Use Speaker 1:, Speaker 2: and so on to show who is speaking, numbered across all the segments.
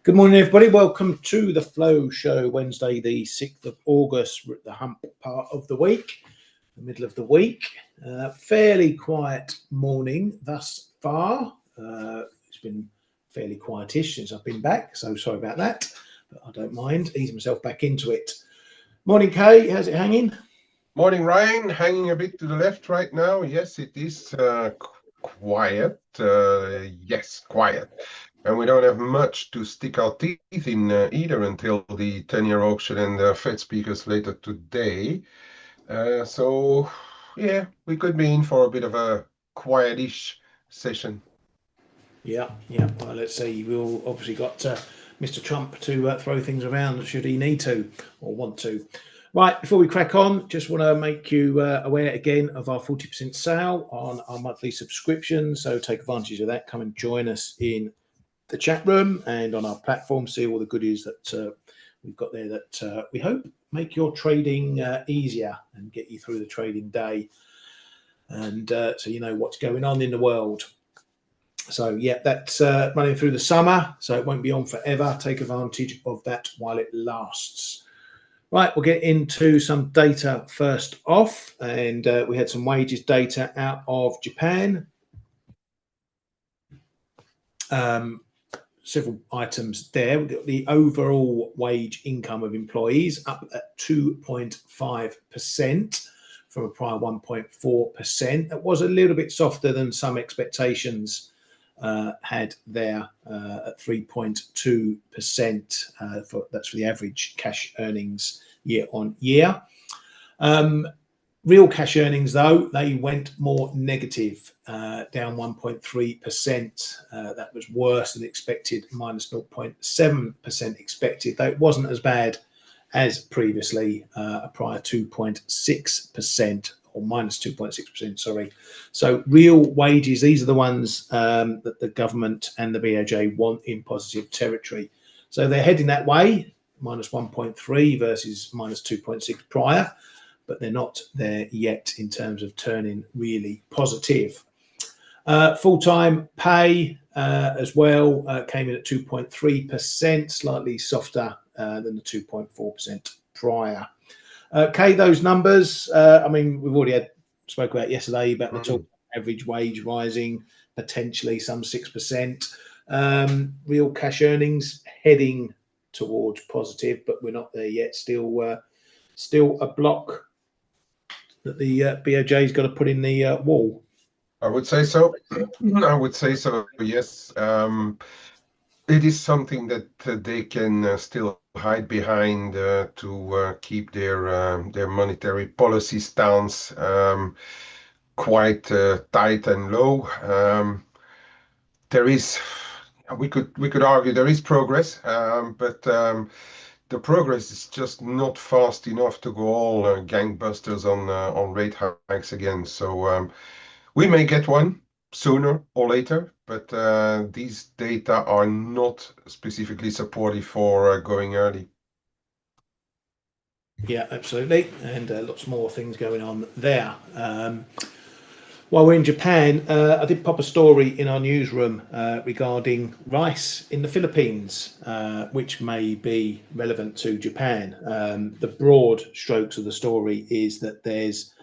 Speaker 1: Good morning, everybody. Welcome to the Flow Show, Wednesday, the 6th of August. We're at the hump part of the week, the middle of the week. Fairly quiet morning thus far. It's been fairly quietish since I've been back, so sorry about that, but I don't mind easing myself back into it. Morning, Kay. How's it hanging?
Speaker 2: Morning, Ryan. Hanging a bit to the left right now. Yes, it is quiet. Yes, quiet. And we don't have much to stick our teeth in either until the 10-year auction and the Fed speakers later today. So, yeah, we could be in for a bit of a quietish session.
Speaker 1: Yeah. Well, let's see. We've obviously got Mr. Trump to throw things around should he need to or want to. Right, before we crack on, just want to make you aware again of our 40% sale on our monthly subscription. So take advantage of that. Come and join us in the chat room and on our platform. See all the goodies that we've got there that we hope make your trading easier and get you through the trading day. And so you know what's going on in the world. So yeah, that's running through the summer, so it won't be on forever. Take advantage of that while it lasts. Right, we'll get into some data first off, and we had some wages data out of Japan. Several items there. We've got the overall wage income of employees up at 2.5% from a prior 1.4%. That was a little bit softer than some expectations had there at 3.2%. That's for the average cash earnings year on year. Real cash earnings, though, they went more negative, down 1.3%. That was worse than expected, minus 0.7% expected, though it wasn't as bad as previously, a prior 2.6%. Or minus 2.6%, sorry. So real wages, these are the ones that the government and the BOJ want in positive territory. So they're heading that way, minus 1.3 versus minus 2.6 prior, but they're not there yet in terms of turning really positive. Full-time pay as well came in at 2.3%, slightly softer than the 2.4% prior. Okay, those numbers, I mean, we've already spoke about yesterday about the talk average wage rising, potentially some 6%. Real cash earnings heading towards positive, but we're not there yet. Still a block that the BOJ's got to put in the wall.
Speaker 2: I would say so. I would say so, yes. It is something that they can still hide behind to keep their monetary policy stance quite tight and low. There is, we could argue there is progress, but the progress is just not fast enough to go all gangbusters on rate hikes again. So we may get one sooner or later, but these data are not specifically supportive for going early.
Speaker 1: Yeah, absolutely, and lots more things going on there. While we're in Japan, I did pop a story in our newsroom regarding rice in the Philippines, which may be relevant to Japan. The broad strokes of the story is that there's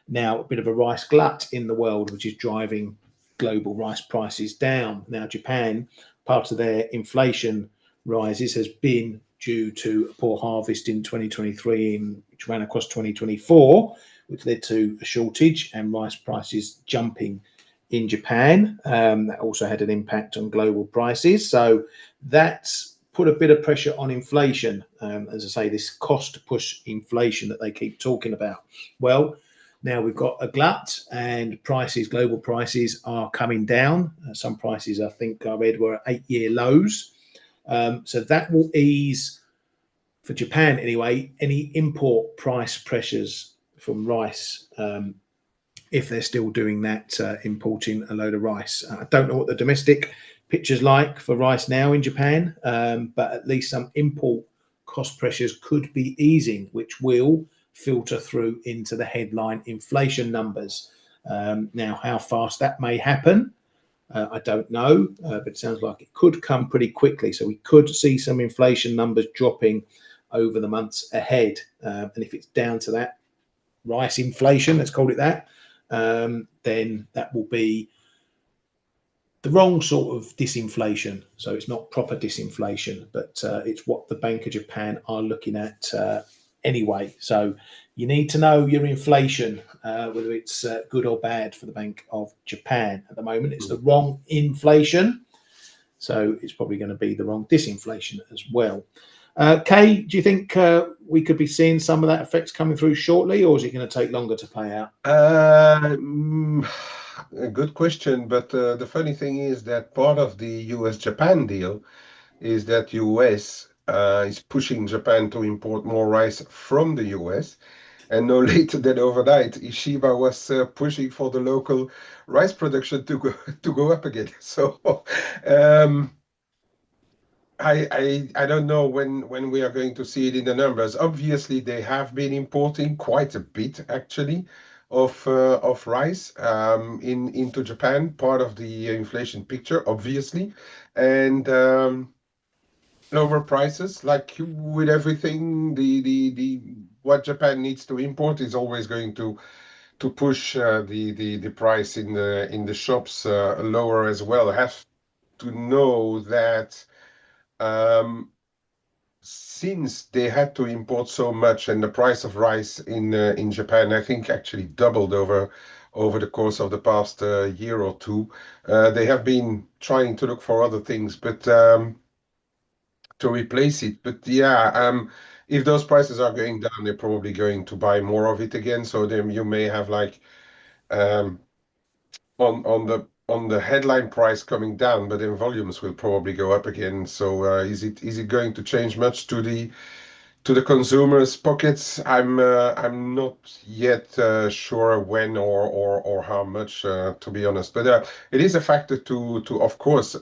Speaker 1: now a bit of a rice glut in the world, which is driving global rice prices down. Now, Japan, part of their inflation rises has been due to a poor harvest in 2023, which ran across 2024, which led to a shortage and rice prices jumping in Japan. That also had an impact on global prices. So that's put a bit of pressure on inflation. As I say, this cost push inflation that they keep talking about. Well, now we've got a glut and prices, global prices are coming down. Some prices, I think I read, were at 8-year lows. So that will ease, for Japan anyway, any import price pressures from rice, if they're still doing that, importing a load of rice. I don't know what the domestic picture's like for rice now in Japan, but at least some import cost pressures could be easing, which will filter through into the headline inflation numbers. Now, how fast that may happen, I don't know, but it sounds like it could come pretty quickly. So we could see some inflation numbers dropping over the months ahead. And if it's down to that rice inflation, let's call it that, then that will be the wrong sort of disinflation. So it's not proper disinflation, but it's what the Bank of Japan are looking at anyway. So you need to know your inflation, whether it's good or bad for the Bank of Japan. At the moment, it's the wrong inflation. So it's probably going to be the wrong disinflation as well. Kay, do you think we could be seeing some of that effects coming through shortly, or is it going to take longer to play out?
Speaker 2: A good question, but the funny thing is that part of the US-Japan deal is that US is pushing Japan to import more rice from the US. And no later than overnight, Ishiba was pushing for the local rice production to go up again. So um, I don't know when we are going to see it in the numbers. Obviously, they have been importing quite a bit actually of rice into Japan, part of the inflation picture, obviously, and lower prices. Like with everything, the what Japan needs to import is always going to push the price in the shops lower as well. Have to know that. Um, since they had to import so much and the price of rice in Japan, I think actually doubled over the course of the past year or two. They have been trying to look for other things, but to replace it. But yeah, if those prices are going down, they're probably going to buy more of it again. So then you may have like um, on the headline price coming down, but then volumes will probably go up again. So is it going to change much to the consumers' pockets? I'm not yet sure when or how much, to be honest. But it is a factor to of course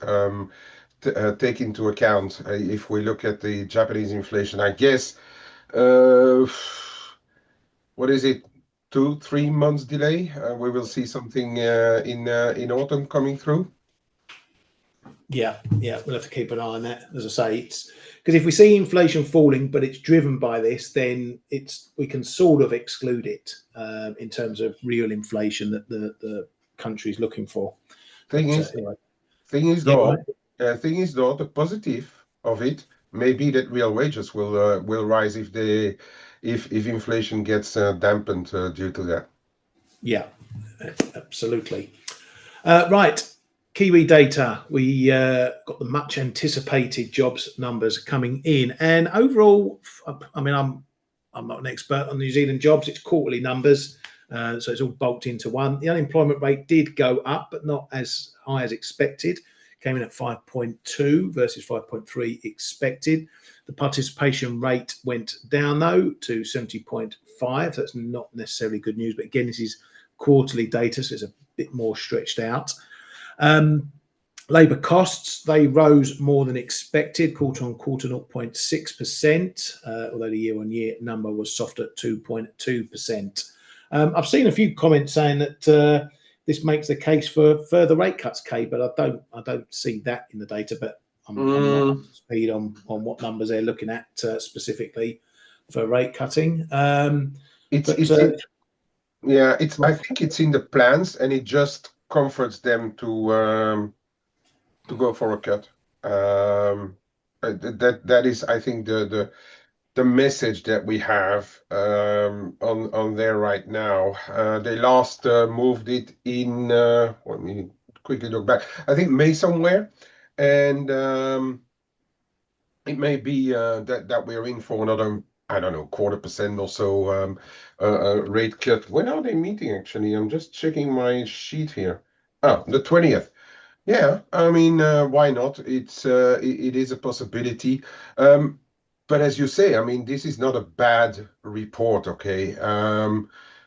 Speaker 2: take into account if we look at the Japanese inflation. I guess uh, what is it? 2, 3 months delay. We will see something in autumn coming through.
Speaker 1: Yeah, yeah, we'll have to keep an eye on that. As I say, it's because if we see inflation falling, but it's driven by this, then we can sort of exclude it in terms of real inflation that the country is looking for.
Speaker 2: Thing
Speaker 1: But
Speaker 2: is,
Speaker 1: anyway,
Speaker 2: thing is
Speaker 1: yeah, go
Speaker 2: though,
Speaker 1: ahead.
Speaker 2: the positive of it may be that real wages will rise if inflation gets dampened due to that.
Speaker 1: Yeah, absolutely. Right, Kiwi data. We got the much anticipated jobs numbers coming in, and overall, I mean, I'm not an expert on New Zealand jobs. It's quarterly numbers, so it's all bulked into one. The unemployment rate did go up, but not as high as expected. Came in at 5.2 versus 5.3 expected. The participation rate went down though to 70.5. That's not necessarily good news, but again, this is quarterly data, so it's a bit more stretched out. Labour costs, they rose more than expected, quarter on quarter 0.6%, although the year on year number was soft at 2.2%. I've seen a few comments saying that this makes the case for further rate cuts, Kay, but I don't see that in the data, but I'm not up
Speaker 2: Mm,
Speaker 1: to speed on what numbers they're looking at specifically for rate cutting.
Speaker 2: it's
Speaker 1: But
Speaker 2: it's in yeah, it's I think it's in the plans and it just comforts them to go for a cut. That is, I think, the message that we have on there right now. They last moved it in. Let me quickly look back. I think May somewhere, and it may be that we're in for another. I don't know, 1/4% or so rate cut. When are they meeting? Actually, I'm just checking my sheet here. Oh, the 20th. Yeah, I mean, why not? It is a possibility. Um, but as you say, I mean, this is not a bad report, okay?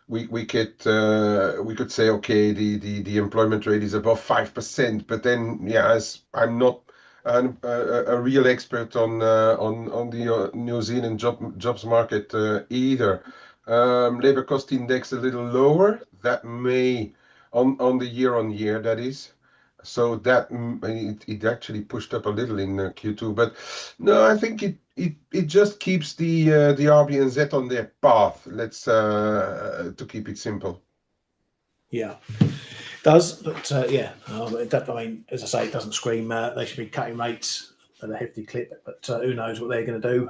Speaker 2: We could say, okay, the employment rate is above 5%, but then, yeah, as I'm not a real expert on the New Zealand jobs market either. Labor cost index a little lower. That may on the year on year, that is. So that it actually pushed up a little in Q2, but no, I think it just keeps the RBNZ on their path. Let's to keep it simple.
Speaker 1: Yeah, does, but yeah, I mean, as I say, it doesn't scream they should be cutting rates at a hefty clip, but who knows what they're going to do.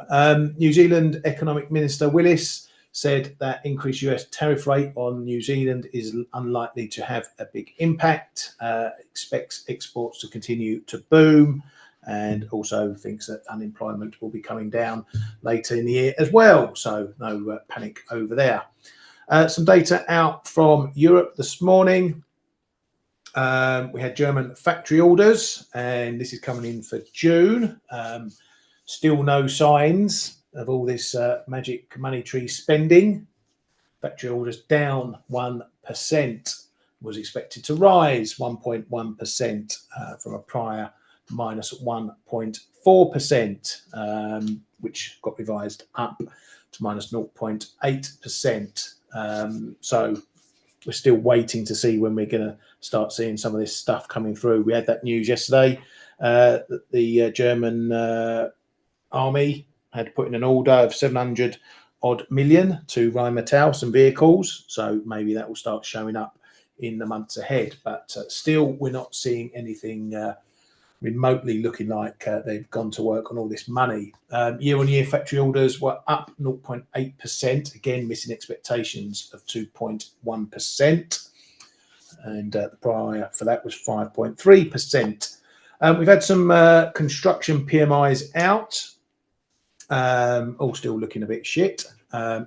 Speaker 1: New Zealand Economic Minister Willis said that increased US tariff rate on New Zealand is unlikely to have a big impact, expects exports to continue to boom, and also thinks that unemployment will be coming down later in the year as well. So no panic over there. Some data out from Europe this morning. We had German factory orders, and this is coming in for June. Still no signs of all this magic money tree spending. Factory orders down 1%, was expected to rise 1.1% from a prior minus 1.4%, which got revised up to minus 0.8%. So we're still waiting to see when we're going to start seeing some of this stuff coming through. We had that news yesterday that the German army had put in an order of 700 odd million to Rheinmetall, some vehicles. So maybe that will start showing up in the months ahead. But still, we're not seeing anything remotely looking like they've gone to work on all this money. Year-on-year factory orders were up 0.8%, again missing expectations of 2.1%, and the prior for that was 5.3%. We've had some construction PMIs out, all still looking a bit shit.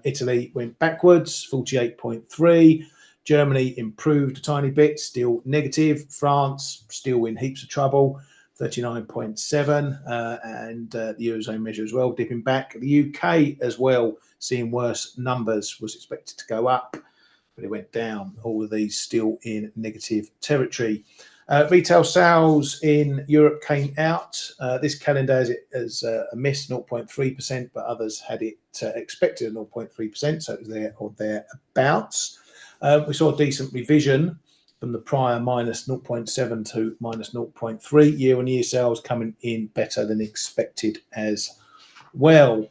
Speaker 1: Italy went backwards, 48.3. Germany improved a tiny bit, still negative. France still in heaps of trouble, 39.7, and the Eurozone measure as well, dipping back. The UK as well, seeing worse numbers, was expected to go up, but it went down. All of these still in negative territory. Retail sales in Europe came out. This calendar as a miss, 0.3%, but others had it expected at 0.3%, so it was there or thereabouts. We saw a decent revision from the prior minus 0.7 to minus 0.3. Year-on-year sales coming in better than expected as well.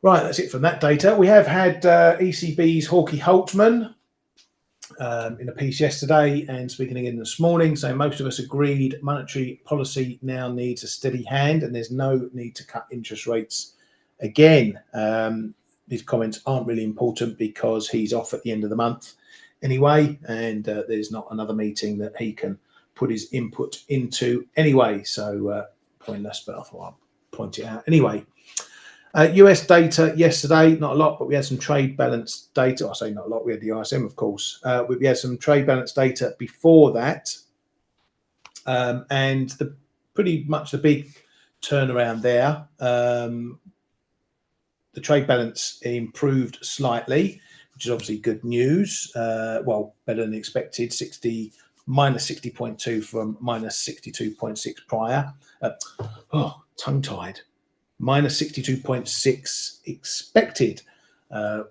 Speaker 1: Right, that's it from that data. We have had ECB's Hawke Holtman in a piece yesterday and speaking again this morning, saying most of us agreed monetary policy now needs a steady hand and there's no need to cut interest rates again. His comments aren't really important because he's off at the end of the month anyway, and there's not another meeting that he can put his input into anyway, so pointless, but I thought I'll point it out anyway. US data yesterday, not a lot, but we had some trade balance data. I say not a lot, we had the ISM, of course. We had some trade balance data before that, and pretty much the big turnaround there. The trade balance improved slightly, which is obviously good news. Well, better than expected, minus 60.2 from minus 62.6 prior. Tongue-tied. Minus 62.6 expected,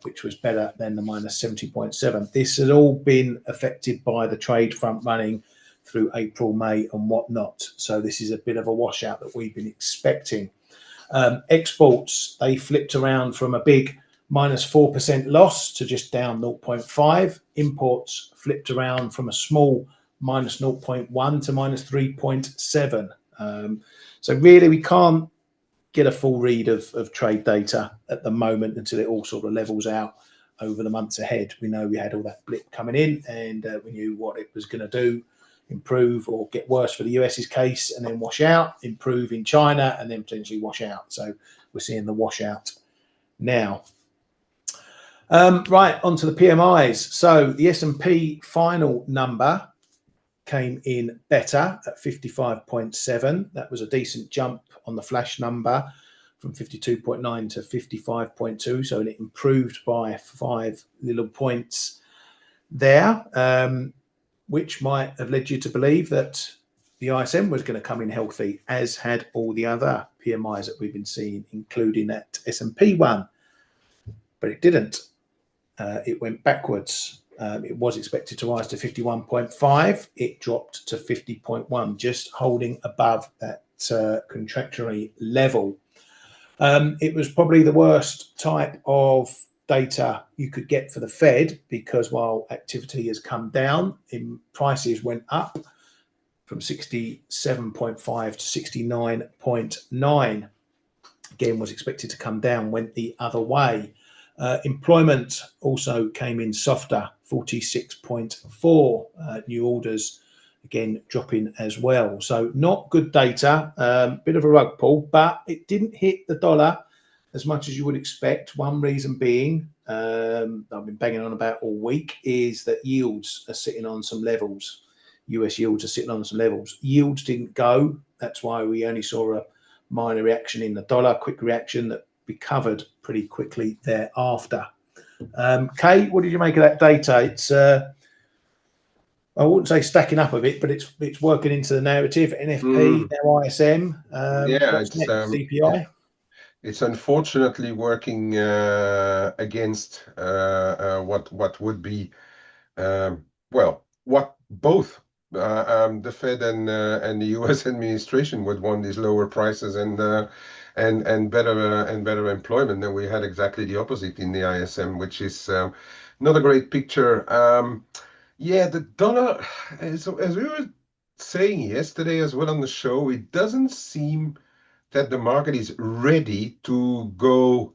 Speaker 1: which was better than the minus 70.7. This has all been affected by the trade front running through April, May and whatnot. So this is a bit of a washout that we've been expecting. Exports, they flipped around from a big minus 4% loss to just down 0.5. Imports flipped around from a small minus 0.1 to minus 3.7. So really we can't get a full read of trade data at the moment until it all sort of levels out over the months ahead. We know we had all that blip coming in and we knew what it was going to do, improve or get worse for the US's case and then wash out, improve in China and then potentially wash out. So we're seeing the washout now. Right, onto the PMIs. So the S&P final number came in better at 55.7. That was a decent jump on the flash number from 52.9 to 55.2. So it improved by 5 little points there, which might have led you to believe that the ISM was going to come in healthy, as had all the other PMIs that we've been seeing, including that S&P one. But it didn't. It went backwards. It was expected to rise to 51.5. It dropped to 50.1, just holding above that contractionary level. It was probably the worst type of data you could get for the Fed, because while activity has come down, prices went up from 67.5 to 69.9. Again, was expected to come down, went the other way. Employment also came in softer, 46.4 new orders, again dropping as well. So not good data, bit of a rug pull, but it didn't hit the dollar as much as you would expect. One reason being, I've been banging on about all week, is that yields are sitting on some levels. US yields are sitting on some levels. Yields didn't go. That's why we only saw a minor reaction in the dollar, quick reaction that recovered pretty quickly thereafter. Kate, what did you make of that data? It's I wouldn't say stacking up a bit, but it's working into the narrative. NFP, now ISM.
Speaker 2: Yeah,
Speaker 1: What's
Speaker 2: it's
Speaker 1: next? CPI.
Speaker 2: it's unfortunately working against what would be well, what both the Fed and the U.S. administration would want is lower prices and better employment. And we had exactly the opposite in the ISM, which is not a great picture. Yeah, the dollar, as we were saying yesterday as well on the show, it doesn't seem that the market is ready to go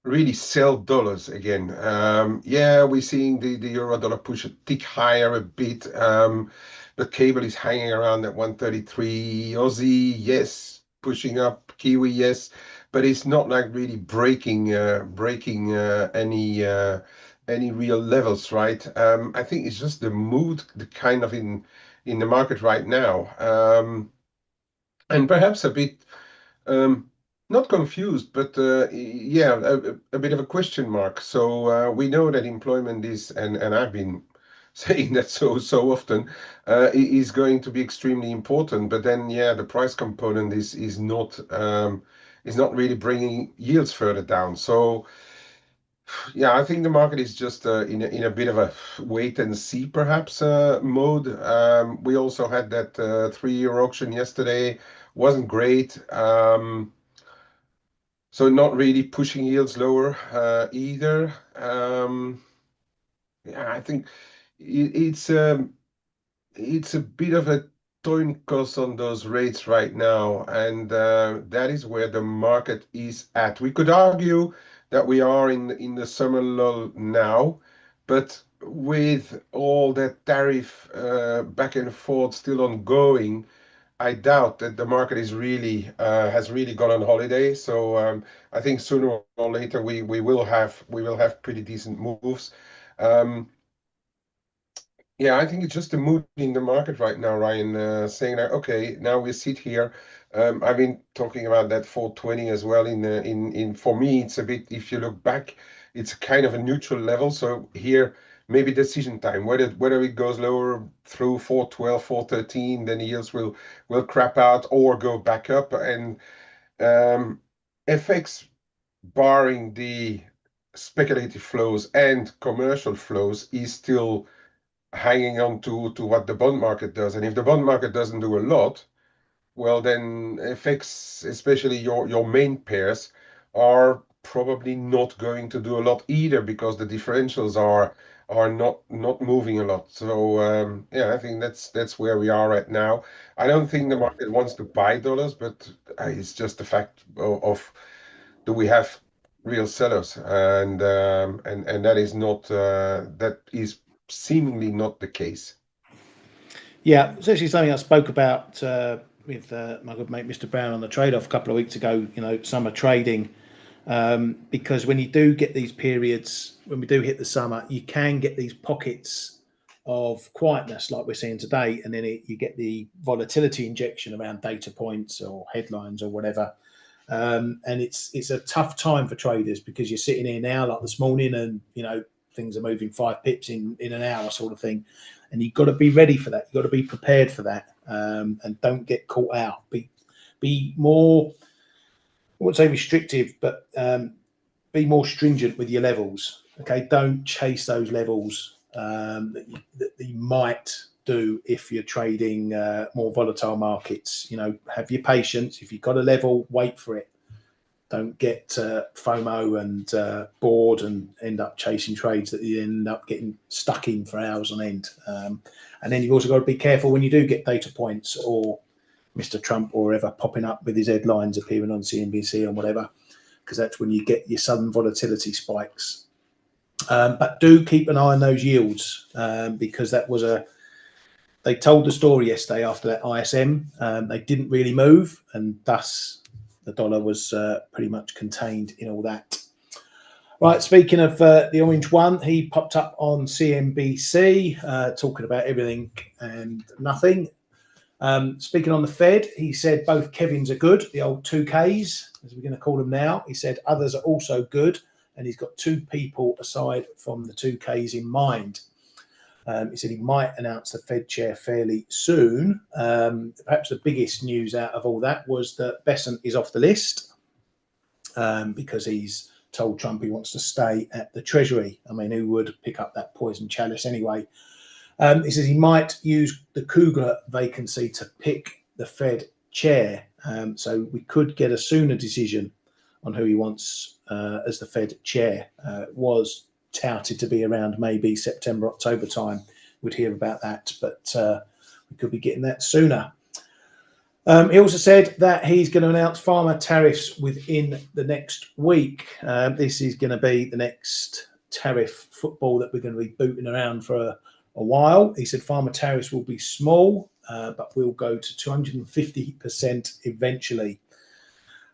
Speaker 2: really sell dollars again. Yeah, we're seeing the euro dollar push a tick higher a bit. The cable is hanging around at 133. Aussie, yes, pushing up. Kiwi, yes, but it's not like really breaking any real levels, right? I think it's just the mood, the kind of in the market right now, and perhaps a bit. Not confused, but yeah, a bit of a question mark. So we know that employment is, and I've been saying that so often, is going to be extremely important. But then, yeah, the price component is not really bringing yields further down. So yeah, I think the market is just in a bit of a wait and see perhaps mode. We also had that 3-year auction yesterday, wasn't great. So not really pushing yields lower either. Yeah, I think it's a bit of a coin toss on those rates right now, and that is where the market is at. We could argue that we are in the summer lull now, but with all that tariff back and forth still ongoing, I doubt that the market is really has really gone on holiday. So I think sooner or later we will have pretty decent moves. Um, yeah, I think it's just the mood in the market right now, Ryan, saying that okay, now we sit here. I've been talking about that 420 as well. In for me, it's a bit. If you look back, it's kind of a neutral level. So here, maybe decision time. Whether it goes lower through 412, 413, then the yields will crap out or go back up. And FX, barring the speculative flows and commercial flows, is still hanging on to what the bond market does. And if the bond market doesn't do a lot, well, then FX, especially your main pairs, are probably not going to do a lot either because the differentials are not moving a lot. So yeah, I think that's where we are right now. I don't think the market wants to buy dollars, but it's just the fact of do we have real sellers, and that is not that is seemingly not the case.
Speaker 1: Yeah, it's actually something I spoke about with my good mate Mr. Brown on the trade-off a couple of weeks ago. You know, summer trading, because when you do get these periods, when we do hit the summer, you can get these pockets of quietness like we're seeing today, and then you get the volatility injection around data points or headlines or whatever. And it's a tough time for traders because you're sitting here now like this morning, and you know things are moving 5 pips in an hour sort of thing, and you've got to be ready for that. You've got to be prepared for that, and don't get caught out. Be more, I wouldn't say restrictive, but be more stringent with your levels. Okay, don't chase those levels that you might do if you're trading more volatile markets. Have your patience. If you've got a level, wait for it. Don't get FOMO and bored and end up chasing trades that you end up getting stuck in for hours on end. And then you've also got to be careful when you do get data points or Mr. Trump or whatever popping up with his headlines appearing on CNBC or whatever, because that's when you get your sudden volatility spikes. But do keep an eye on those yields because that was they told the story yesterday after that ISM. They didn't really move, and thus the dollar was pretty much contained in all that. Right, speaking of the orange one, he popped up on CNBC talking about everything and nothing. Speaking on the Fed, he said both Kevins are good, the old 2Ks, as we're going to call them now. He said others are also good, and he's got two people aside from the 2Ks in mind. He said he might announce the Fed chair fairly soon. Perhaps the biggest news out of all that was that Bessent is off the list because he's told Trump he wants to stay at the Treasury. I mean, who would pick up that poison chalice anyway? He says he might use the Kugler vacancy to pick the Fed chair. So we could get a sooner decision on who he wants as the Fed chair. It was touted to be around maybe September, October time. We'd hear about that, but we could be getting that sooner. He also said that he's going to announce pharma tariffs within the next week. This is going to be the next tariff football that we're going to be booting around for a while. He said pharma tariffs will be small, but will go to 250% eventually.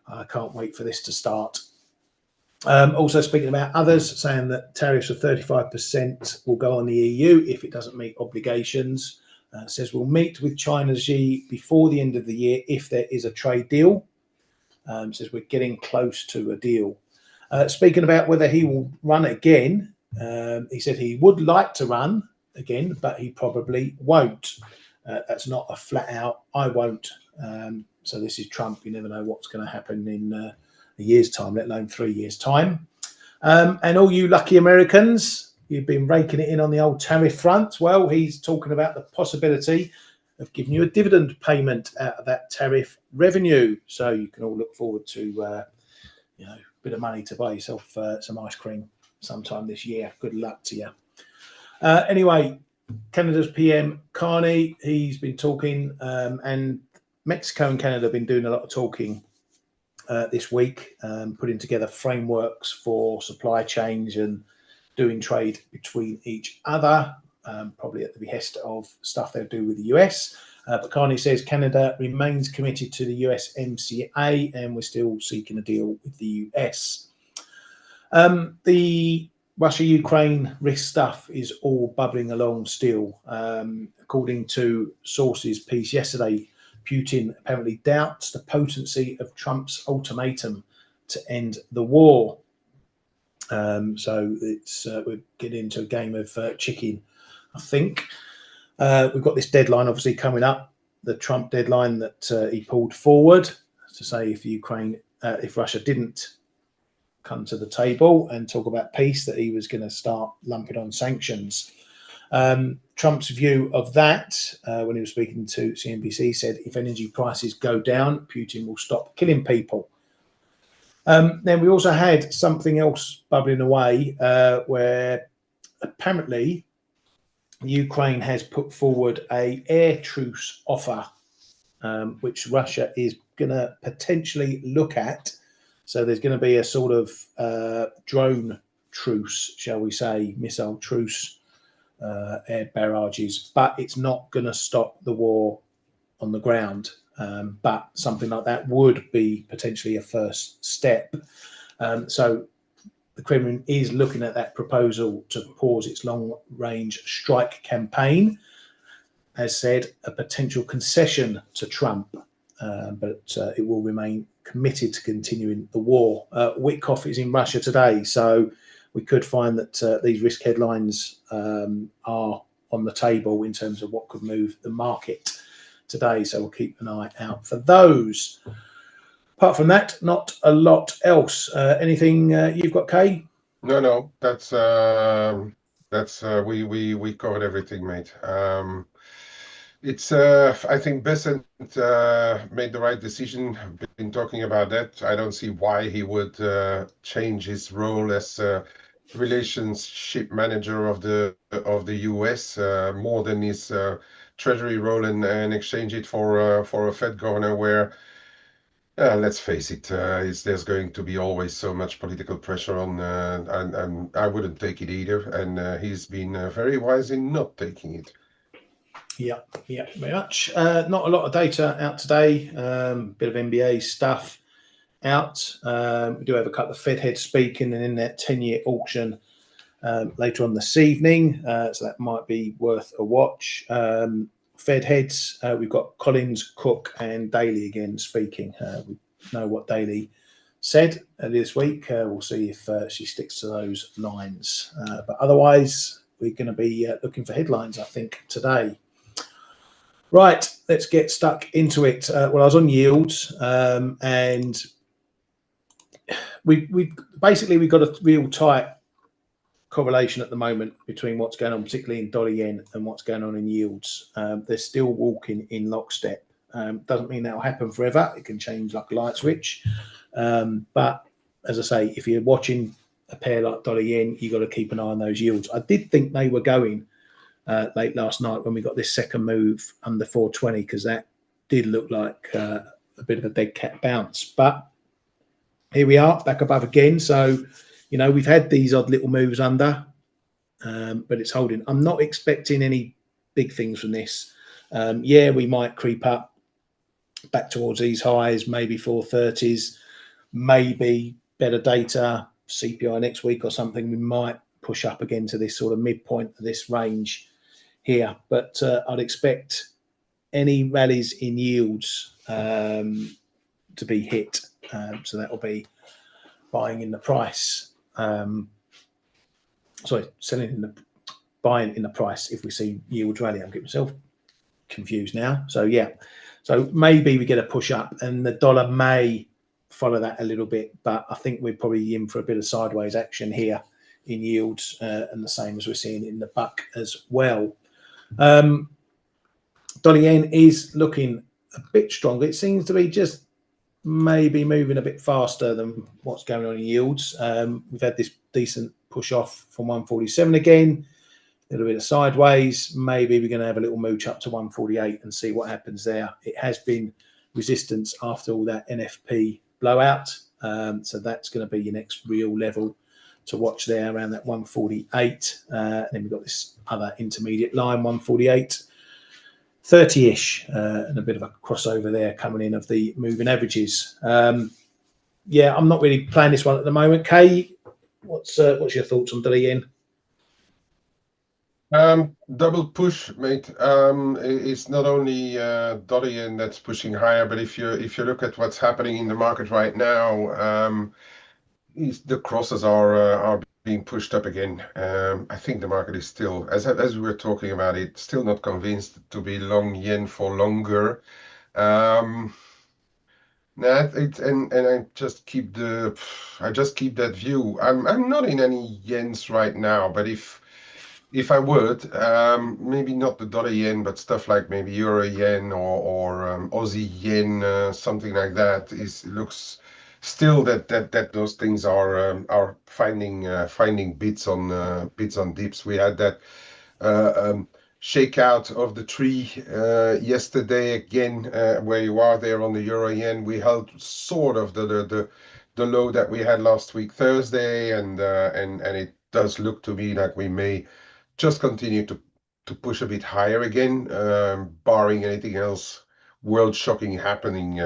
Speaker 1: I can't wait for this to start. Also speaking about others, saying that tariffs of 35% will go on the EU if it doesn't meet obligations. Says we'll meet with China's Xi before the end of the year if there is a trade deal. Says we're getting close to a deal. Speaking about whether he will run again, he said he would like to run again, but he probably won't. That's not a flat out, I won't. So this is Trump. You never know what's going to happen in a year's time, let alone 3 years' time. And all you lucky Americans, you've been raking it in on the old tariff front. Well, he's talking about the possibility of giving you a dividend payment out of that tariff revenue. So you can all look forward to a bit of money to buy yourself some ice cream sometime this year. Good luck to you. Anyway, Canada's PM Carney, he's been talking, and Mexico and Canada have been doing a lot of talking this week, putting together frameworks for supply chains and doing trade between each other, probably at the behest of stuff they'll do with the US. But Carney says Canada remains committed to the USMCA and we're still seeking a deal with the US. The Russia-Ukraine risk stuff is all bubbling along still. According to sources piece yesterday, Putin apparently doubts the potency of Trump's ultimatum to end the war. So it's we're getting into a game of chicken, I think. We've got this deadline obviously coming up, the Trump deadline that he pulled forward to say if Russia didn't come to the table and talk about peace, that he was going to start lumping on sanctions. Trump's view of that, when he was speaking to CNBC, said if energy prices go down, Putin will stop killing people. Then we also had something else bubbling away where apparently Ukraine has put forward an air truce offer, which Russia is going to potentially look at. So there's going to be a sort of drone truce, shall we say, missile truce, air barrages, but it's not going to stop the war on the ground. But something like that would be potentially a first step. So the Kremlin is looking at that proposal to pause its long-range strike campaign. As said, a potential concession to Trump, but it will remain committed to continuing the war. Witkoff is in Russia today, so we could find that these risk headlines are on the table in terms of what could move the market today. So we'll keep an eye out for those. Apart from that, not a lot else. Anything you've got, Kay?
Speaker 2: No, that's That's we covered everything, mate. It's I think Besant made the right decision. Been talking about that. I don't see why he would change his role as relationship manager of the US more than his treasury role, and exchange it for a Fed governor where. Let's face it, there's going to be always so much political pressure on, and I wouldn't take it either. And he's been very wise in not taking it.
Speaker 1: Yeah, very much. Not a lot of data out today. Bit of NBA stuff out. We do have a couple of Fed heads speaking, and in that 10-year auction later on this evening, so that might be worth a watch. Fed heads, we've got Collins, Cook, and Daly again speaking. We know what Daly said this week. We'll see if she sticks to those lines. But otherwise, we're going to be looking for headlines, I think, today. Right, let's get stuck into it. Well, I was on yields, and we basically we've got a real tight correlation at the moment between what's going on, particularly in dollar yen, and what's going on in yields. They're still walking in lockstep. Doesn't mean that'll happen forever. It can change like a light switch. But as I say, if you're watching a pair like dollar yen, you've got to keep an eye on those yields. I did think they were going late last night when we got this second move under 420, because that did look like a bit of a dead cat bounce. But here we are, back above again. So, you know, we've had these odd little moves under, but it's holding. I'm not expecting any big things from this. Yeah, we might creep up back towards these highs, maybe 430s, maybe better data, CPI next week or something. We might push up again to this sort of midpoint of this range here. But I'd expect any rallies in yields to be hit. So that will be buying in the price. Buying in the price if we see yields rally. I'm getting myself confused now. So yeah, so maybe we get a push up, and the dollar may follow that a little bit, but I think we're probably in for a bit of sideways action here in yields, and the same as we're seeing in the buck as well. Dollar yen is looking a bit stronger. It seems to be just maybe moving a bit faster than what's going on in yields. We've had this decent push off from 147 again, a little bit of sideways. Maybe we're going to have a little mooch up to 148 and see what happens there. It has been resistance after all that NFP blowout. So that's going to be your next real level to watch there, around that 148. Then we've got this other intermediate line, 148. 30-ish, and a bit of a crossover there coming in of the moving averages. Yeah, I'm not really playing this one at the moment. Kay, what's your thoughts on dollar yen?
Speaker 2: Double push, mate. It's not only dollar yen that's pushing higher, but if you look at what's happening in the market right now, the crosses are being pushed up again. I think the market is still, as we were talking about it, still not convinced to be long yen for longer. And I just keep that view. I'm not in any yens right now, but if I would, maybe not the dollar yen, but stuff like maybe euro yen or Aussie yen, something like that, looks still that those things are finding bits on dips. We had that shakeout of the tree yesterday again, where you are there on the euro yen. We held sort of the low that we had last week Thursday, and it does look to me like we may just continue to push a bit higher again, barring anything else world shocking happening,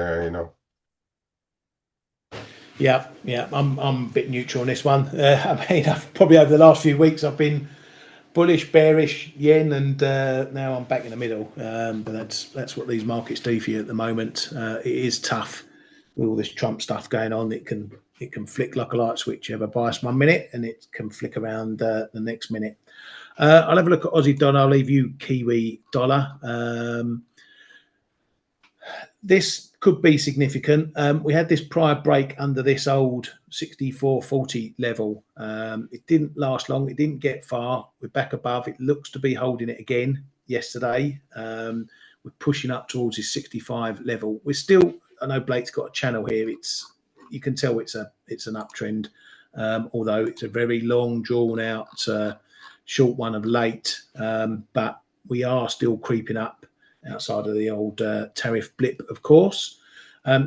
Speaker 1: Yeah, I'm a bit neutral on this one. I mean, I've probably over the last few weeks I've been bullish, bearish yen, and now I'm back in the middle. But that's what these markets do for you at the moment. It is tough with all this Trump stuff going on. It can flick like a light switch. You have a bias 1 minute, and it can flick around the next minute. I'll have a look at Aussie dollar. I'll leave you Kiwi dollar. This could be significant. We had this prior break under this old 64.40 level. It didn't last long. It didn't get far. We're back above. It looks to be holding it again yesterday. We're pushing up towards this 65 level. We're still, I know Blake's got a channel here. You can tell it's an uptrend, although it's a very long, drawn out, short one of late. But we are still creeping up outside of the old tariff blip, of course.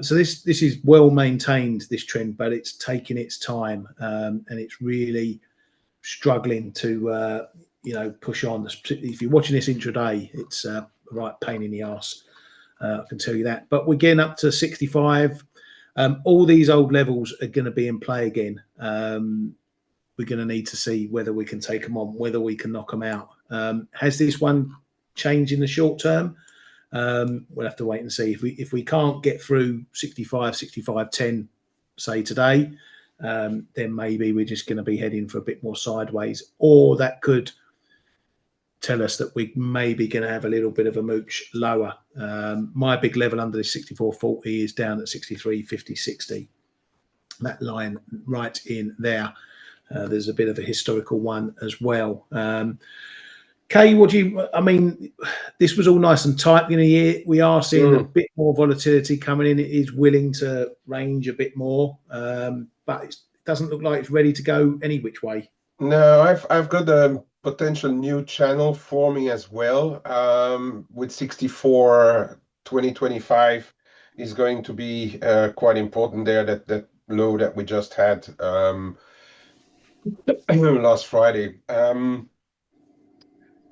Speaker 1: So this is well maintained, this trend, but it's taking its time, and it's really struggling to push on. If you're watching this intraday, it's a right pain in the arse. I can tell you that. But we're getting up to 65. All these old levels are going to be in play again. We're going to need to see whether we can take them on, whether we can knock them out. Has this one changed in the short term? We'll have to wait and see. If we can't get through 65.10, say today, then maybe we're just going to be heading for a bit more sideways, or that could tell us that we may be going to have a little bit of a mooch lower. My big level under this 64.40 is down at 63.50.60. That line right in there. There's a bit of a historical one as well. Kay, this was all nice and tight in a year. We are seeing a bit more volatility coming in. It is willing to range a bit more, but it doesn't look like it's ready to go any which way.
Speaker 2: No, I've got a potential new channel forming as well. With 64 2025 is going to be quite important there. That low that we just had last Friday.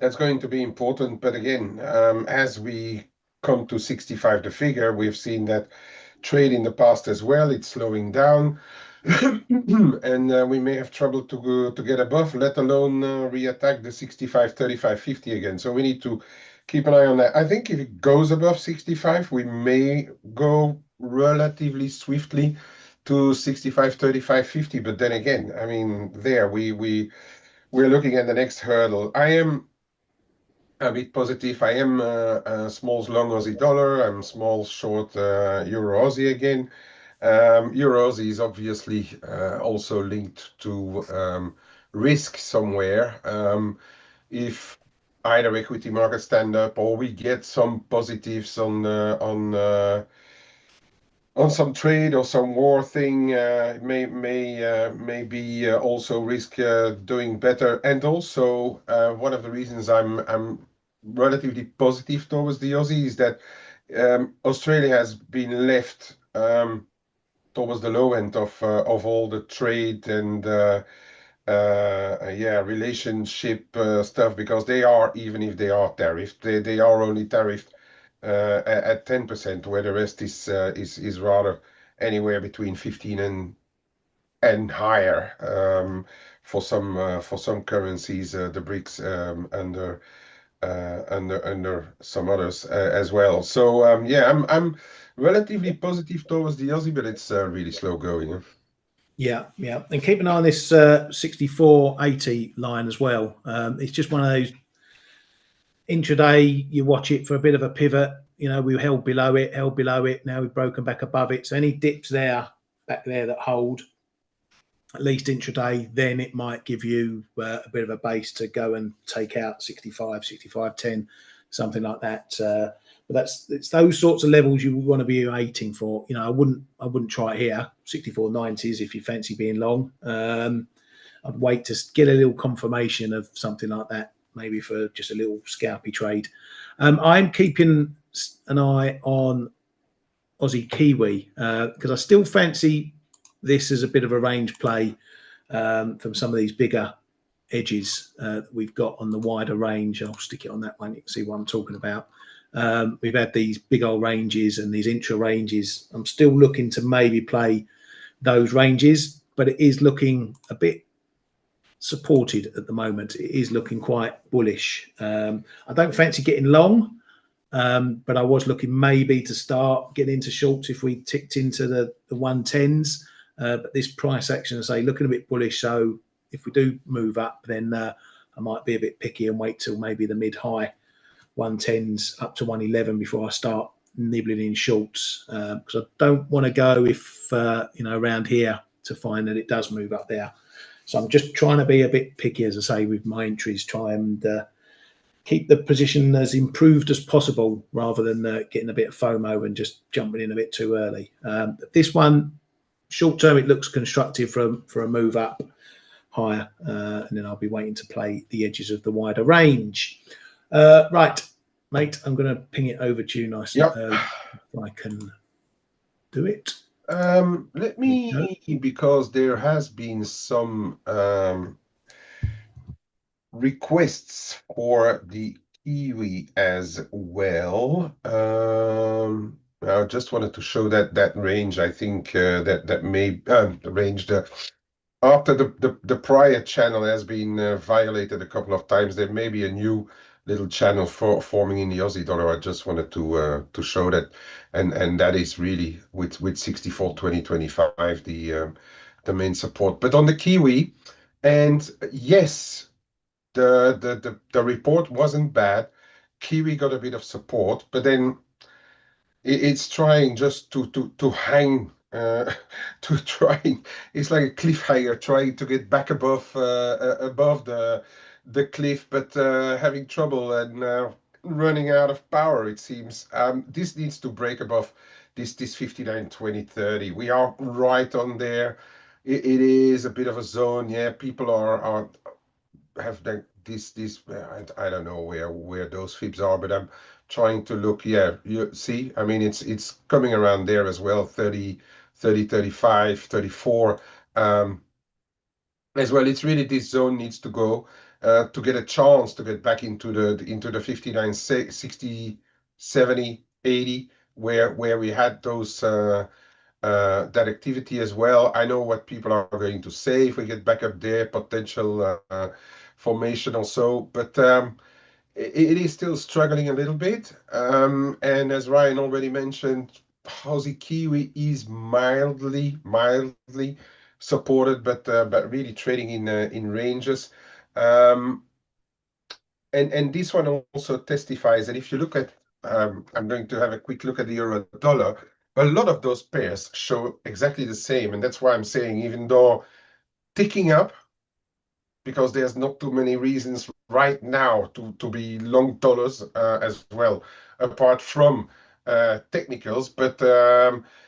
Speaker 2: That's going to be important. But again, as we come to 65, the figure, we've seen that trade in the past as well. It's slowing down. And we may have trouble to get above, let alone reattack the 65, 35, 50 again. So we need to keep an eye on that. I think if it goes above 65, we may go relatively swiftly to 65, 35, 50. But then again, I mean, we're looking at the next hurdle. I am a bit positive. I am small long Aussie dollar. I'm small short Euro Aussie again. Euro Aussie is obviously also linked to risk somewhere. If either equity markets stand up or we get some positives on some trade or some war thing, may be also risk doing better. And also one of the reasons I'm relatively positive towards the Aussie is that Australia has been left towards the low end of all the trade and relationship stuff, because they are, even if they are tariffed, they are only tariffed at 10%, where the rest is rather anywhere between 15 and higher for some currencies, the BRICS under some others as well. So I'm relatively positive towards the Aussie, but it's really slow going.
Speaker 1: Yeah, and keep an eye on this 64.80 line as well. It's just one of those intraday. You watch it for a bit of a pivot. We held below it. Now we've broken back above it. So any dips back there that hold, at least intraday, then it might give you a bit of a base to go and take out 65, 65.10, something like that. But it's those sorts of levels you want to be waiting for. I wouldn't try it here. 64.90s if you fancy being long. I'd wait to get a little confirmation of something like that, maybe for just a little scalpy trade. I'm keeping an eye on Aussie Kiwi because I still fancy this as a bit of a range play from some of these bigger edges that we've got on the wider range. I'll stick it on that one. You can see what I'm talking about. We've had these big old ranges and these intra ranges. I'm still looking to maybe play those ranges, but it is looking a bit supported at the moment. It is looking quite bullish. I don't fancy getting long, but I was looking maybe to start getting into shorts if we ticked into the 110s. But this price action, looking a bit bullish. So if we do move up, then I might be a bit picky and wait till maybe the mid-high 110s up to 111 before I start nibbling in shorts, because I don't want to go if around here to find that it does move up there. So I'm just trying to be a bit picky, as I say, with my entries, try and keep the position as improved as possible rather than getting a bit of FOMO and just jumping in a bit too early. This one, short term, it looks constructive for a move up higher, and then I'll be waiting to play the edges of the wider range. Right, mate, I'm going to ping it over to you nice and early if I can do it.
Speaker 2: Let me, because there has been some requests for the Kiwi as well. I just wanted to show that range. I think that may the range after the prior channel has been violated a couple of times. There may be a new little channel forming in the Aussie dollar. I just wanted to show that, and that is really with 64.2025 the main support. But on the Kiwi, and yes, the report wasn't bad. Kiwi got a bit of support, but then it's trying just to hang to trying. It's like a cliffhanger trying to get back above the cliff, but having trouble and running out of power, it seems. This needs to break above this 59 20 30. We are right on there. It is a bit of a zone. Yeah, people are have this I don't know where those fibs are, but I'm trying to look. Yeah, you see, I mean, it's coming around there as well, 30 30 35 34 as well. It's really, this zone needs to go to get a chance to get back into the 59 60 70 80, where we had those that activity as well. I know what people are going to say if we get back up there, potential formation or so, but it is still struggling a little bit. And as Ryan already mentioned, Aussie Kiwi is mildly supported, but really trading in ranges. Um, and this one also testifies that if you look at, I'm going to have a quick look at the euro dollar. A lot of those pairs show exactly the same, and that's why I'm saying, even though ticking up, because there's not too many reasons right now to be long dollars as well, apart from technicals. But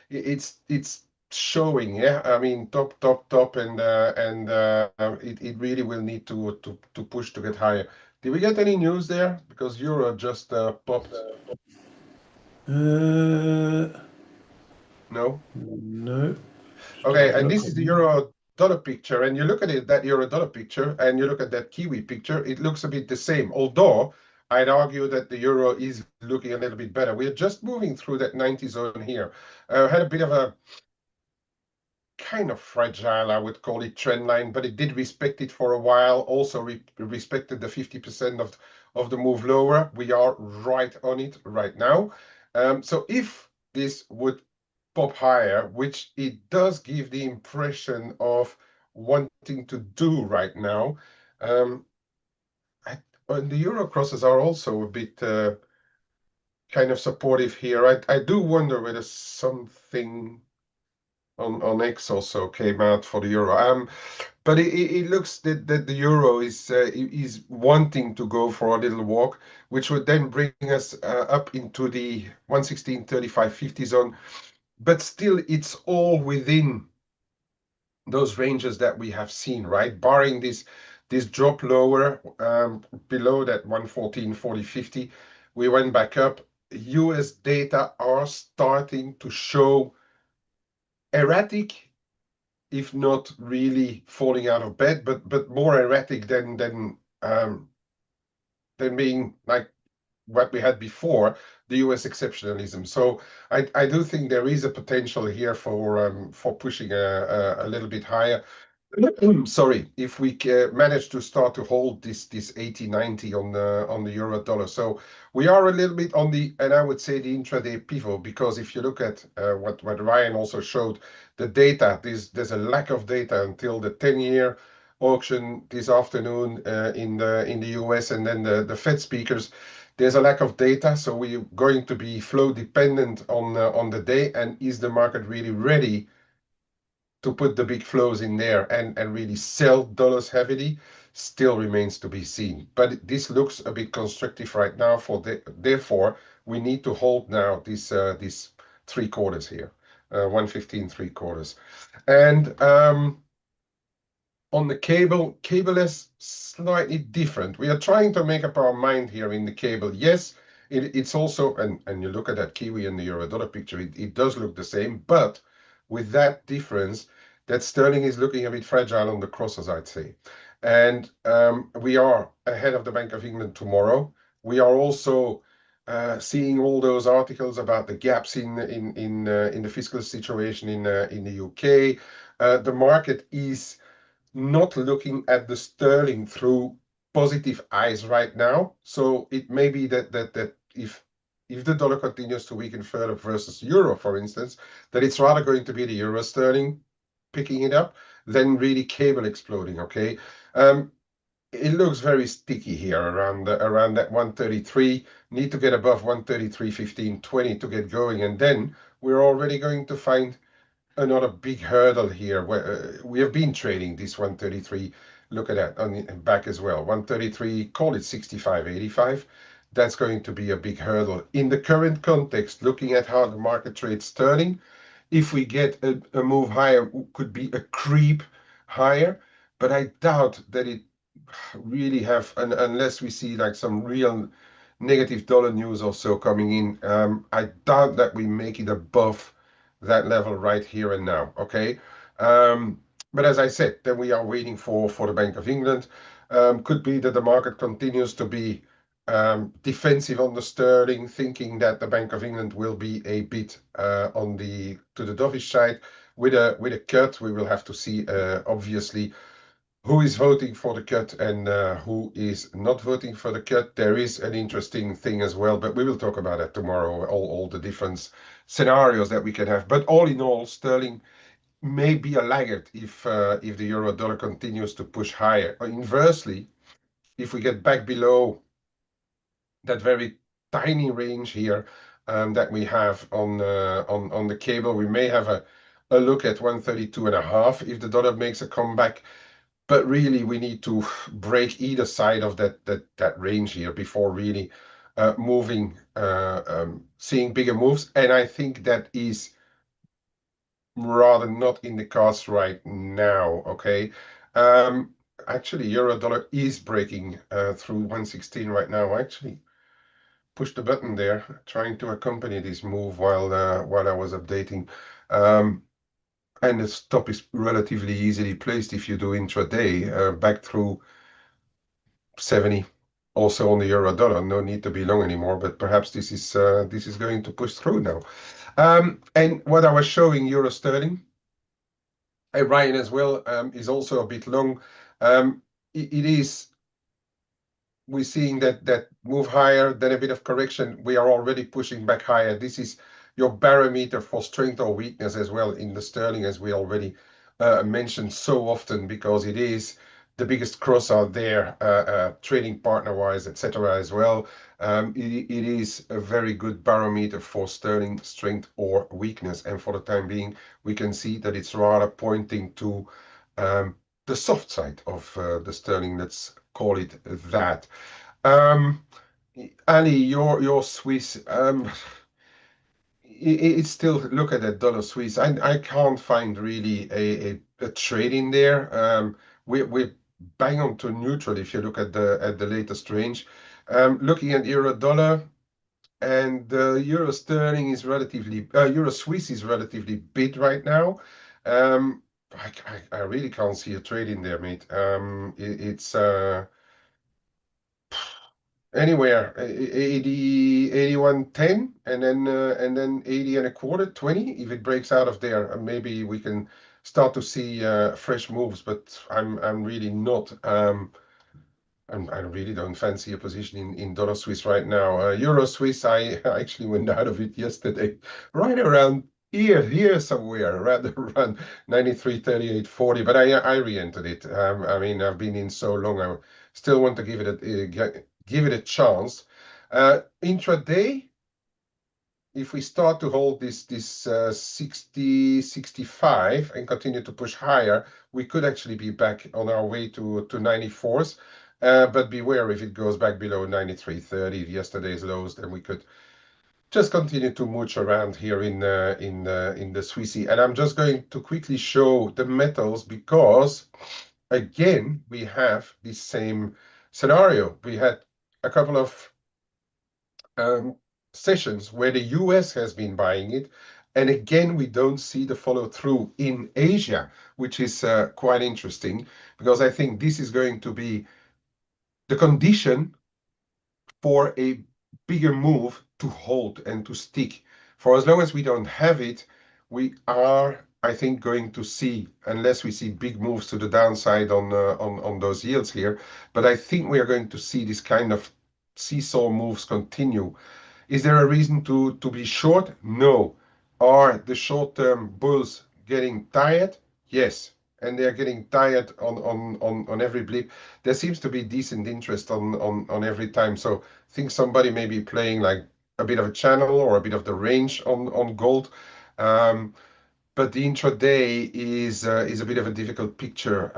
Speaker 2: it's showing, yeah. I mean, top, and it really will need to push to get higher. Did we get any news there? Because euro just popped. No.
Speaker 1: No.
Speaker 2: Okay, and this is the euro dollar picture, and you look at it, that euro dollar picture, and you look at that Kiwi picture, it looks a bit the same. Although I'd argue that the euro is looking a little bit better. We're just moving through that 90 zone here. Had a bit of a kind of fragile, I would call it, trend line, but it did respect it for a while. Also respected the 50% of the move lower. We are right on it right now. So if this would pop higher, which it does give the impression of wanting to do right now, and the euro crosses are also a bit kind of supportive here. I do wonder whether something on X also came out for the euro. But it looks that the euro is wanting to go for a little walk, which would then bring us up into the 116.35.50 zone. But still, it's all within those ranges that we have seen, right? Barring this drop lower below that 114.40.50, we went back up. US data are starting to show erratic, if not really falling out of bed, but more erratic than being like what we had before, the US exceptionalism. So I do think there is a potential here for pushing a little bit higher. Sorry, if we manage to start to hold this 80 90 on the euro dollar. So we are a little bit on the, and I would say, the intraday pivot, because if you look at what Ryan also showed, the data, there's a lack of data until the 10-year auction this afternoon in the US, and then the Fed speakers. there's a lack of data, so we're going to be flow dependent on the day. And is the market really ready to put the big flows in there and really sell dollars heavily? Still remains to be seen. But this looks a bit constructive right now. Therefore, we need to hold now these 3/4 here, 115 3/4. And on the cable is slightly different. We are trying to make up our mind here in the cable. Yes, it's also, and you look at that Kiwi and the euro dollar picture, it does look the same, but with that difference that sterling is looking a bit fragile on the crosses, I'd say. And we are ahead of the Bank of England tomorrow. We are also seeing all those articles about the gaps in the fiscal situation in the UK. The market is not looking at the sterling through positive eyes right now. So it may be that if the dollar continues to weaken further versus euro, for instance, that it's rather going to be the euro sterling picking it up than really cable exploding. Okay. It looks very sticky here around that 133. Need to get above 133.15.20 to get going, and then we're already going to find another big hurdle here where we have been trading this 133. Look at that on the back as well. 133, call it 65.85. That's going to be a big hurdle in the current context. Looking at how the market trades sterling, if we get a move higher, could be a creep higher, but I doubt that it really have, unless we see like some real negative dollar news also coming in. I doubt that we make it above that level right here and now. Okay. But as I said, then we are waiting for the Bank of England. Could be that the market continues to be defensive on the sterling, thinking that the Bank of England will be a bit on the to the dovish side with a cut. We will have to see obviously who is voting for the cut and who is not voting for the cut. There is an interesting thing as well, but we will talk about that tomorrow, all the different scenarios that we can have. But all in all, sterling may be a laggard if the euro dollar continues to push higher. Inversely, if we get back below that very tiny range here that we have on the cable, we may have a look at 132.5 if the dollar makes a comeback. But really, we need to break either side of that range here before really moving, seeing bigger moves. And I think that is rather not in the cards right now. Okay. Actually, euro dollar is breaking through 116 right now. Actually, push the button there, trying to accompany this move while I was updating. And the stop is relatively easily placed if you do intraday, back through 70. Also on the euro dollar, no need to be long anymore, but perhaps this is going to push through now. And what I was showing euro sterling, and Ryan as well, is also a bit long. It is, we're seeing that move higher, then a bit of correction. We are already pushing back higher. This is your barometer for strength or weakness as well in the sterling, as we already mentioned so often, because it is the biggest cross out there, trading partner wise, etc. as well. It is a very good barometer for sterling strength or weakness. And for the time being, we can see that it's rather pointing to the soft side of the sterling. Let's call it that. Um, Ali, your Swiss, it's still, look at that dollar Swiss. I can't find really a trade in there. We're bang on to neutral if you look at the latest range. Looking at euro dollar and euro sterling is relatively euro Swiss is relatively bid right now. I really can't see a trade in there, mate. It's anywhere 80 81.10 and then 80 1/4 20. If it breaks out of there, maybe we can start to see fresh moves, but I'm really not I really don't fancy a position in dollar Swiss right now. Euro Swiss, I actually went out of it yesterday, right around here somewhere, around 93.38.40. But I re-entered it. I mean, I've been in so long, I still want to give it a chance. Intraday, if we start to hold this 60, 65 and continue to push higher, we could actually be back on our way to 94s. But beware if it goes back below 93.30, yesterday's lows, then we could just continue to mooch around here in the Swissy. And I'm just going to quickly show the metals because again we have the same scenario. We had a couple of um, sessions where the US has been buying it. And again, we don't see the follow through in Asia, which is quite interesting because I think this is going to be the condition for a bigger move to hold and to stick. For as long as we don't have it, we are, I think, going to see, unless we see big moves to the downside on those yields here, but I think we are going to see this kind of seesaw moves continue. Is there a reason to be short? No. Are the short-term bulls getting tired? Yes. And they're getting tired on every blip. There seems to be decent interest on every time. So I think somebody may be playing like a bit of a channel or a bit of the range on gold. But the intraday is a bit of a difficult picture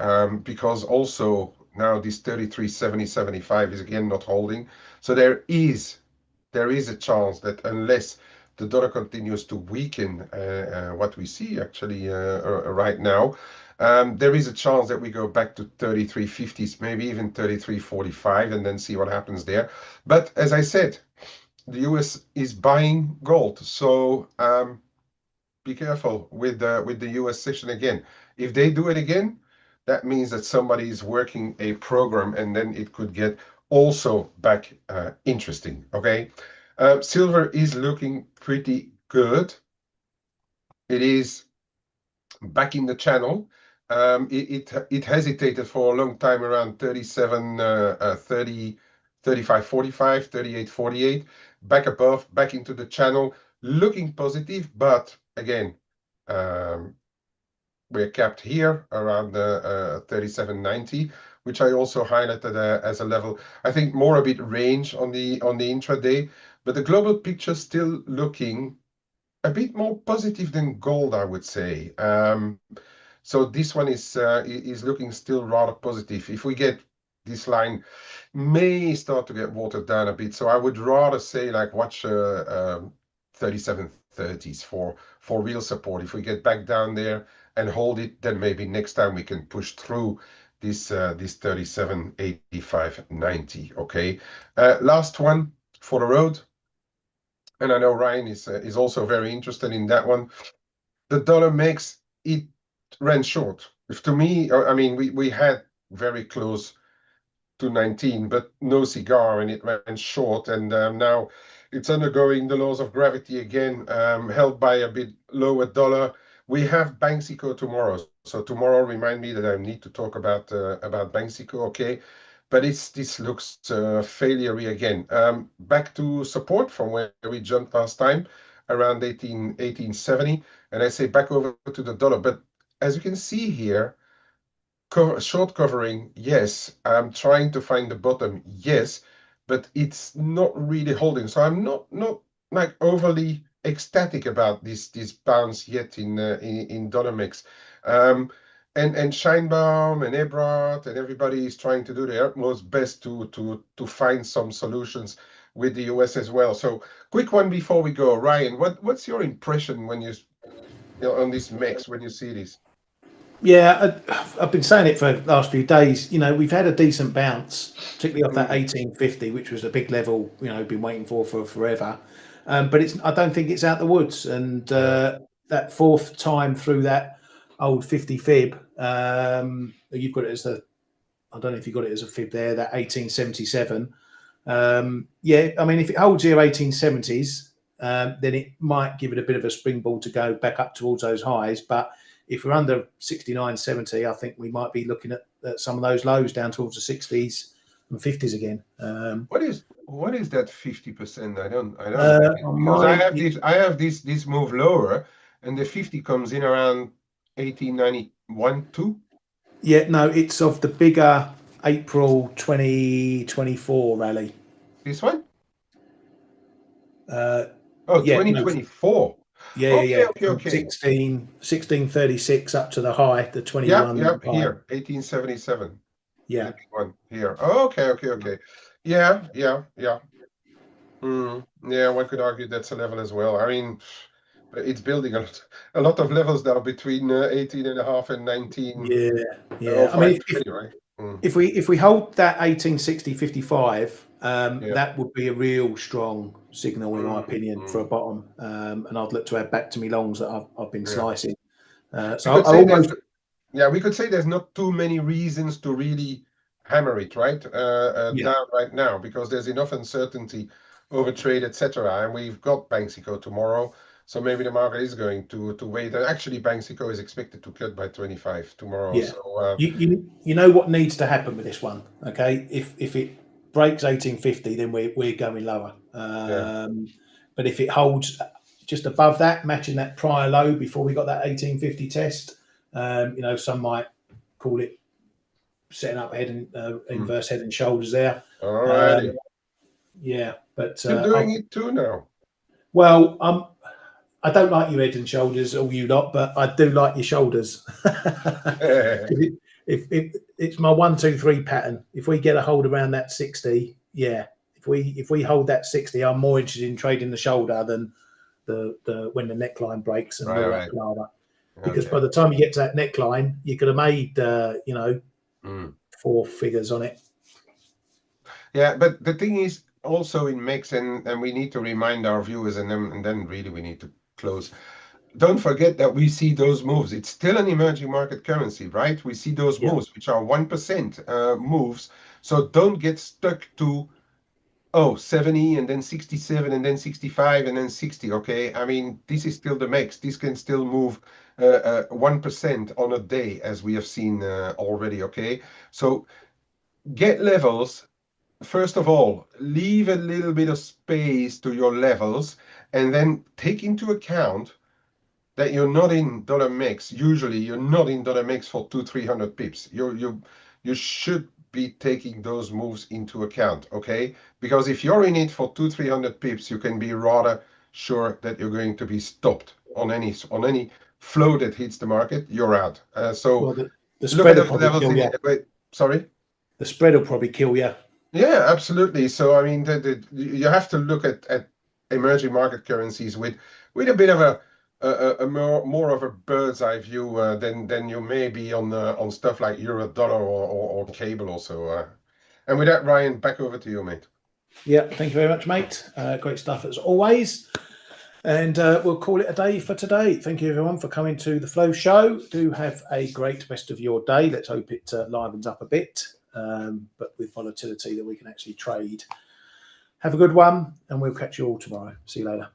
Speaker 2: because also now this 33.70.75 is again not holding. So there is a chance that unless the dollar continues to weaken, what we see actually right now, there is a chance that we go back to 33.50s, maybe even 33.45, and then see what happens there. But as I said, the US is buying gold, so be careful with the US session again. If they do it again, that means that somebody is working a program, and then it could get also back interesting. Okay, silver is looking pretty good. It is back in the channel. It hesitated for a long time around 37, 30, 35, 45, 38, 48, back above, back into the channel, looking positive, but again, um, we're capped here around the 37.90, which I also highlighted as a level. I think more a bit range on the intraday, but the global picture still looking a bit more positive than gold, I would say. So this one is looking still rather positive. If we get this line may start to get watered down a bit, so I would rather say like watch 37.30s for real support. If we get back down there and hold it, then maybe next time we can push through this 37.85.90. Okay, last one for the road, and I know Ryan is also very interested in that one. The dollar makes it ran short. If to me, I mean, we had very close to 19, but no cigar, and it ran short, and now it's undergoing the laws of gravity again, held by a bit lower dollar. We have Banxico tomorrow, so tomorrow remind me that I need to talk about Banxico, okay? But this looks failure again. Back to support from where we jumped last time, around 1870, and I say back over to the dollar. But as you can see here, short covering, yes. I'm trying to find the bottom, yes, but it's not really holding. So I'm not like overly ecstatic about this bounce yet in dollar mix. And Scheinbaum and Ebrard and everybody is trying to do their utmost best to find some solutions with the US as well. So quick one before we go, Ryan. What's your impression when you know, on this mix when you see this?
Speaker 1: Yeah, I've been saying it for the last few days. You know, we've had a decent bounce, particularly off that
Speaker 2: Mm,
Speaker 1: 1850, which was a big level. You know, been waiting for forever. But it's I don't think it's out the woods. And
Speaker 2: yeah.
Speaker 1: that fourth time through that old 50 fib, you've got it as the I don't know if you got it as a fib there. That 1877. Yeah, I mean, if it holds here 1870s, then it might give it a bit of a springboard to go back up towards those highs. But if we're under 69.70, I think we might be looking at some of those lows down towards the 60s and 50s again.
Speaker 2: What is that 50%? I don't get it because I
Speaker 1: Mine,
Speaker 2: have this move lower, and the 50 comes in around 1891 too.
Speaker 1: yeah, no, it's of the bigger April 2024 rally.
Speaker 2: This one? Oh,
Speaker 1: Yeah, no,
Speaker 2: 2024.
Speaker 1: yeah. From
Speaker 2: Okay.
Speaker 1: 1636 up to the high, the
Speaker 2: Yeah,
Speaker 1: 21
Speaker 2: yeah,
Speaker 1: high.
Speaker 2: here, 1877.
Speaker 1: Yeah,
Speaker 2: 21 here. Okay. Yeah. Yeah, one could argue that's a level as well. I mean, it's building a lot of levels now between 18 and a half and 19.
Speaker 1: yeah. I mean,
Speaker 2: 0520, right? Mm,
Speaker 1: if we hold that 1860 55,
Speaker 2: yeah.
Speaker 1: that would be a real strong signal, in my opinion, for a
Speaker 2: Mm.
Speaker 1: bottom. And I'd look to add back to me longs that I've been
Speaker 2: Yeah.
Speaker 1: slicing.
Speaker 2: We
Speaker 1: So
Speaker 2: could
Speaker 1: I
Speaker 2: say there's
Speaker 1: almost,
Speaker 2: Yeah, we could say there's not too many reasons to really hammer it right
Speaker 1: yeah,
Speaker 2: down right now because there's enough uncertainty over trade, etc. And we've got Banxico tomorrow, so maybe the market is going to wait. And actually, Banxico is expected to cut by 25 tomorrow.
Speaker 1: yeah.
Speaker 2: So
Speaker 1: You know what needs to happen with this one, okay? If it breaks 1850, then we're going lower.
Speaker 2: yeah,
Speaker 1: But if it holds just above that, matching that prior low before we got that 1850 test, some might call it setting up head and
Speaker 2: mm.
Speaker 1: inverse head and shoulders there.
Speaker 2: Alrighty,
Speaker 1: Yeah, but
Speaker 2: you're doing it too now.
Speaker 1: well, I don't like your head and shoulders, all you lot, but I do like your shoulders. if it's my 1, 2, 3 pattern. If we get a hold around that 60, yeah. If we hold that 60, I'm more interested in trading the shoulder than the when the neckline breaks and move up
Speaker 2: Right.
Speaker 1: lower. Because
Speaker 2: Okay.
Speaker 1: by the time you get to that neckline, you could have made
Speaker 2: Mm.
Speaker 1: 4 figures on it.
Speaker 2: Yeah, but the thing is also in mix, and we need to remind our viewers, and then really we need to close. Don't forget that we see those moves. It's still an emerging market currency, right? We see those
Speaker 1: Yeah.
Speaker 2: moves, which are 1% moves. So don't get stuck to, 70 and then 67 and then 65 and then 60. Okay. I mean, this is still the max. This can still move 1% on a day, as we have seen already. Okay. So get levels. First of all, leave a little bit of space to your levels and then take into account that you're not in dollar mix. Usually, you're not in dollar mix for 200-300 pips. You should be taking those moves into account, okay? Because if you're in it for 200-300 pips, you can be rather sure that you're going to be stopped on any flow that hits the market. You're out. So
Speaker 1: Well, the
Speaker 2: look at
Speaker 1: spread will
Speaker 2: those
Speaker 1: probably
Speaker 2: levels
Speaker 1: kill
Speaker 2: in
Speaker 1: you.
Speaker 2: it. Wait, sorry.
Speaker 1: The spread will probably kill you.
Speaker 2: Yeah, absolutely. So I mean, you have to look at emerging market currencies with a bit of a more of a bird's eye view than you may be on stuff like euro dollar or cable also. And with that, Ryan, back over to you, mate.
Speaker 1: Yeah, thank you very much, mate. Great stuff as always. And we'll call it a day for today. Thank you, everyone, for coming to the Flow Show. Do have a great rest of your day. Let's hope it livens up a bit, but with volatility that we can actually trade. Have a good one, and we'll catch you all tomorrow. See you later.